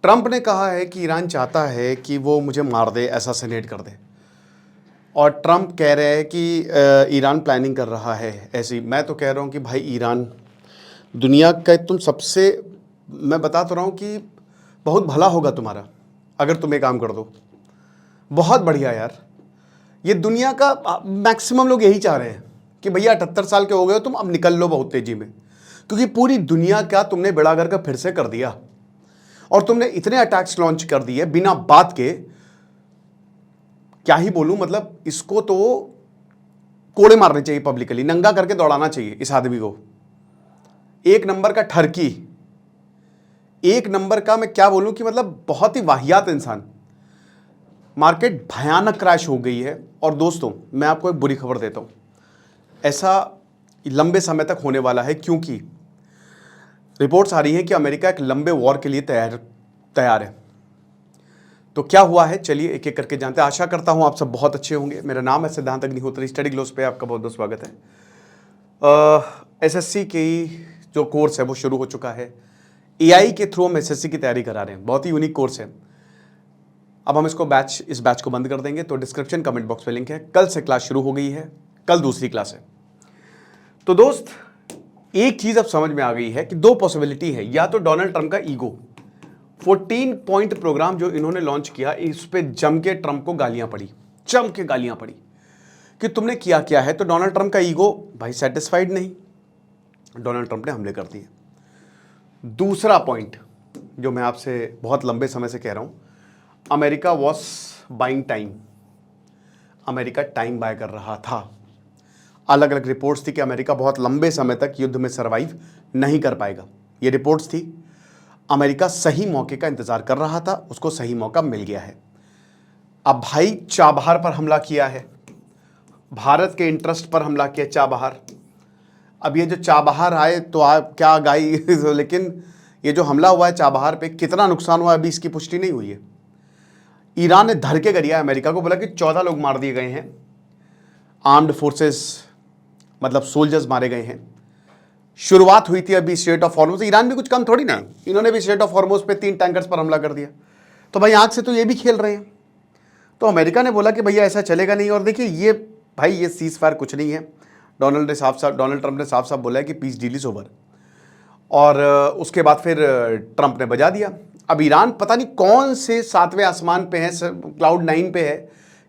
Trump ने कहा है कि ईरान चाहता है कि वो मुझे मार दे, असैसिनेट कर दे। और ट्रंप कह रहे हैं कि ईरान प्लानिंग कर रहा है ऐसी। मैं तो कह रहा हूँ कि भाई ईरान दुनिया का तुम सबसे, मैं बता तो रहा हूँ कि बहुत भला होगा तुम्हारा अगर तुम ये काम कर दो। बहुत बढ़िया यार। ये दुनिया का मैक्सिमम लोग यही चाह रहे हैं कि भैया 78 साल के हो गए हो तुम, अब निकल लो बहुत तेजी में, क्योंकि पूरी दुनिया का तुमने बेड़ा गर्क फिर से कर दिया और तुमने इतने अटैक्स लॉन्च कर दिए बिना बात के। क्या ही बोलूं, मतलब इसको तो कोड़े मारने चाहिए, पब्लिकली नंगा करके दौड़ाना चाहिए इस आदमी को। एक नंबर का ठरकी, एक नंबर का, मैं क्या बोलूं कि मतलब बहुत ही वाहियात इंसान। मार्केट भयानक क्रैश हो गई है। और दोस्तों मैं आपको एक बुरी खबर देता हूं, ऐसा लंबे समय तक होने वाला है, क्योंकि रिपोर्ट्स आ रही हैं कि अमेरिका एक लंबे वॉर के लिए तैयार है। तो क्या हुआ है, चलिए एक एक करके जानते हैं। आशा करता हूं आप सब बहुत अच्छे होंगे। मेरा नाम है सिद्धांत अग्निहोत्री, स्टडी ग्लोस पे आपका बहुत बहुत स्वागत है। एसएससी की जो कोर्स है वो शुरू हो चुका है। एआई के थ्रू हम एसएससी की तैयारी करा रहे हैं, बहुत ही यूनिक कोर्स है। अब हम इस बैच को बंद कर देंगे, तो डिस्क्रिप्शन कमेंट बॉक्स में लिंक है। कल से क्लास शुरू हो गई है, कल दूसरी क्लास है। तो दोस्त एक चीज अब समझ में आ गई है कि दो पॉसिबिलिटी है, या तो डोनाल्ड ट्रंप का ईगो, 14 पॉइंट प्रोग्राम जो इन्होंने लॉन्च किया, इस पे जम के ट्रंप को गालियां पड़ी, जम के गालियां पड़ी कि तुमने किया क्या है। तो डोनाल्ड ट्रंप का ईगो भाई सेटिस्फाइड नहीं, डोनाल्ड ट्रंप ने हमले कर दिए। दूसरा पॉइंट जो मैं आपसे बहुत लंबे समय से कह रहा हूं, America was buying time. America time buy कर रहा था। अलग अलग रिपोर्ट्स थी कि अमेरिका बहुत लंबे समय तक युद्ध में सरवाइव नहीं कर पाएगा, ये रिपोर्ट्स थी। अमेरिका सही मौके का इंतजार कर रहा था, उसको सही मौका मिल गया है। अब भाई चाबहार पर हमला किया है, भारत के इंटरेस्ट पर हमला किया चाबहार। अब ये जो चाबहार आए तो आप क्या गाई लेकिन ये जो हमला हुआ है चाबहार पे, कितना नुकसान हुआ है अभी इसकी पुष्टि नहीं हुई है। ईरान ने धर के गरिया अमेरिका को, बोला कि 14 लोग मार दिए गए हैं, आर्म्ड फोर्सेस मतलब सोल्जर्स मारे गए हैं। शुरुआत हुई थी अभी स्ट्रेट ऑफ हॉर्मुज, ईरान भी कुछ कम थोड़ी ना, इन्होंने भी स्ट्रेट ऑफ हॉर्मुज पे 3 टैंकर्स पर हमला कर दिया। तो भाई आंख से तो ये भी खेल रहे हैं। तो अमेरिका ने बोला कि भैया ऐसा चलेगा नहीं। और देखिए ये भाई ये सीज फायर कुछ नहीं है। डोनाल्ड ट्रंप ने साफ साफ बोला है कि पीस डील इज ओवर। और उसके बाद फिर ट्रंप ने बजा दिया। अब ईरान पता नहीं कौन से 7वें आसमान पे है, क्लाउड 9 पे है,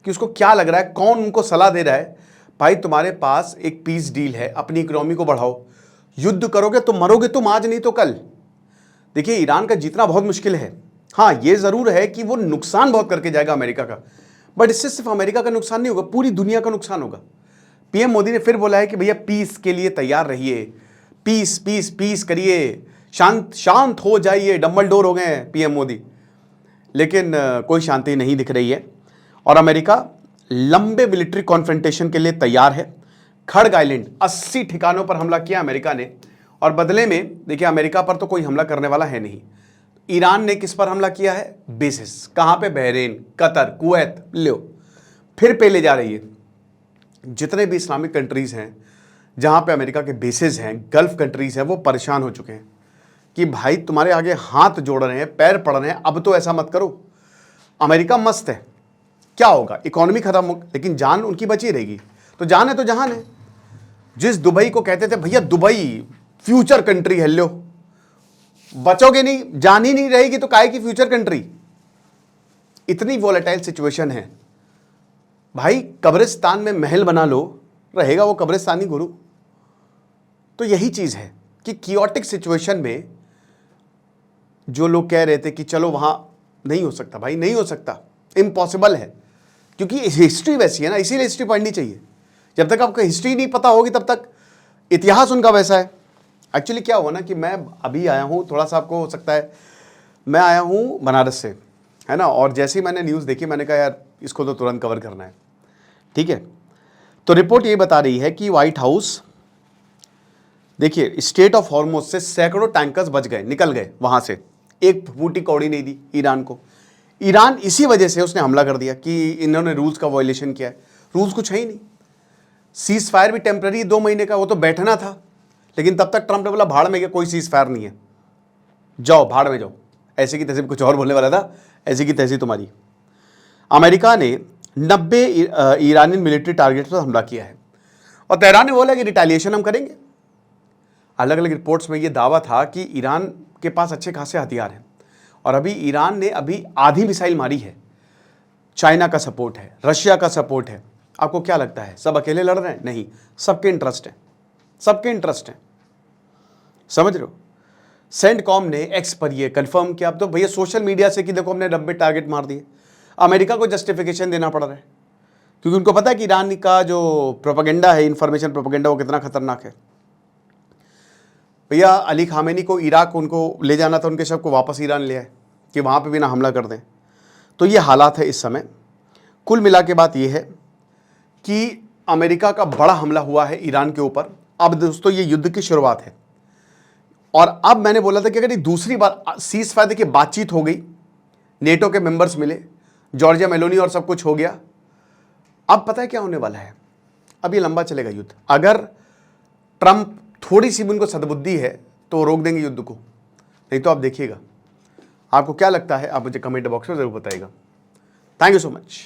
कि उसको क्या लग रहा है, कौन उनको सलाह दे रहा है, भाई तुम्हारे पास एक पीस डील है, अपनी इकोनॉमी को बढ़ाओ, युद्ध करोगे तो मरोगे तुम आज नहीं तो कल। देखिए ईरान का जीतना बहुत मुश्किल है। हाँ ये जरूर है कि वो नुकसान बहुत करके जाएगा अमेरिका का, बट इससे सिर्फ अमेरिका का नुकसान नहीं होगा, पूरी दुनिया का नुकसान होगा। पीएम मोदी ने फिर बोला है कि भैया पीस के लिए तैयार रहिए, पीस पीस पीस करिए, शांत शांत हो जाइए, डम्बल डोर हो गए हैं पीएम मोदी। लेकिन कोई शांति नहीं दिख रही है और अमेरिका लंबे मिलिट्री कॉन्फ्रंटेशन के लिए तैयार है। खड़ग आइलैंड 80 ठिकानों पर हमला किया अमेरिका ने, और बदले में देखिए अमेरिका पर तो कोई हमला करने वाला है नहीं। ईरान ने किस पर हमला किया है, बेसिस, कहां पे, बहरीन, कतर, कुवैत, लो फिर पे ले जा रही है। जितने भी इस्लामिक कंट्रीज हैं जहां पे अमेरिका के बेसिस हैं, गल्फ कंट्रीज हैं, वो परेशान हो चुके हैं कि भाई तुम्हारे आगे हाथ जोड़ रहे हैं, पैर पड़ रहे हैं, अब तो ऐसा मत करो। अमेरिका मस्त है, क्या होगा, इकोनॉमी खत्म हो, लेकिन जान उनकी बची रहेगी। तो जान है तो जहान है। जिस दुबई को कहते थे भैया दुबई फ्यूचर कंट्री है, लो बचोगे नहीं, जान ही नहीं रहेगी तो काहे की फ्यूचर कंट्री। इतनी वोलेटाइल सिचुएशन है भाई। कब्रिस्तान में महल बना लो, रहेगा वो कब्रिस्तानी गुरु। तो यही चीज है कि कियोटिक सिचुएशन में जो लोग कह रहे थे कि चलो वहां नहीं हो सकता, भाई नहीं हो सकता, इम्पॉसिबल है, क्योंकि हिस्ट्री वैसी है ना, इसीलिए हिस्ट्री पढ़नी चाहिए। जब तक आपको हिस्ट्री नहीं पता होगी तब तक इतिहास उनका वैसा है। एक्चुअली क्या हुआ ना कि मैं अभी आया हूँ, थोड़ा सा आपको हो सकता है, मैं आया हूँ बनारस से, है ना, और जैसे ही मैंने न्यूज़ देखी मैंने कहा यार इसको तो तुरंत कवर करना है। ठीक है, तो रिपोर्ट ये बता रही है कि व्हाइट हाउस, देखिए स्ट्रेट ऑफ हॉर्मुज से सैकड़ों टैंकर्स बच गए, निकल गए वहां से, एक फूटी कौड़ी नहीं दी ईरान को। ईरान इसी वजह से उसने हमला कर दिया कि इन्होंने रूल्स का वायलेशन किया है। रूल्स कुछ है ही नहीं। सीज फायर भी टेम्पररी 2 महीने का, वो तो बैठना था, लेकिन तब तक ट्रंप ने बोला भाड़ में गया, कोई सीज फायर नहीं है, जाओ भाड़ में जाओ, ऐसे की तैसे कुछ और बोलने वाला था, ऐसी की तैसी तुम्हारी। अमेरिका ने 90 ईरानी मिलिट्री टारगेट पर हमला किया है और तेहरान ने बोला कि रिटेलिएशन हम करेंगे। अलग अलग रिपोर्ट्स में ये दावा था कि ईरान के पास अच्छे खासे हथियार हैं और अभी ईरान ने अभी आधी मिसाइल मारी है। चाइना का सपोर्ट है, रशिया का सपोर्ट है। आपको क्या लगता है सब अकेले लड़ रहे हैं? नहीं, सबके इंटरेस्ट हैं, सबके इंटरेस्ट हैं, समझ रहे हो। सेंटकॉम ने एक्स पर ये कंफर्म किया। अब तो भैया सोशल मीडिया से कि देखो हमने 90 टारगेट मार दिए। अमेरिका को जस्टिफिकेशन देना पड़ रहा है क्योंकि उनको पता है कि ईरान का जो प्रोपेगेंडा है, इंफॉर्मेशन प्रोपेगेंडा, वो कितना खतरनाक है। भैया अली खामेनी को इराक उनको ले जाना था, उनके शव को वापस ईरान ले आए कि वहाँ पे भी ना हमला कर दें। तो ये हालात है इस समय। कुल मिला के बात ये है कि अमेरिका का बड़ा हमला हुआ है ईरान के ऊपर। अब दोस्तों ये युद्ध की शुरुआत है और अब मैंने बोला था कि अगर ये दूसरी बार सीज फायर की बातचीत हो गई, नेटो के मेंबर्स मिले, जॉर्जिया मेलोनी और सब कुछ हो गया, अब पता है क्या होने वाला है। अब ये लंबा चलेगा युद्ध। अगर ट्रंप थोड़ी सी भी उनको सद्बुद्धि है तो रोक देंगे युद्ध को, नहीं तो आप देखिएगा। आपको क्या लगता है आप मुझे कमेंट बॉक्स में जरूर बताइएगा। Thank you so much.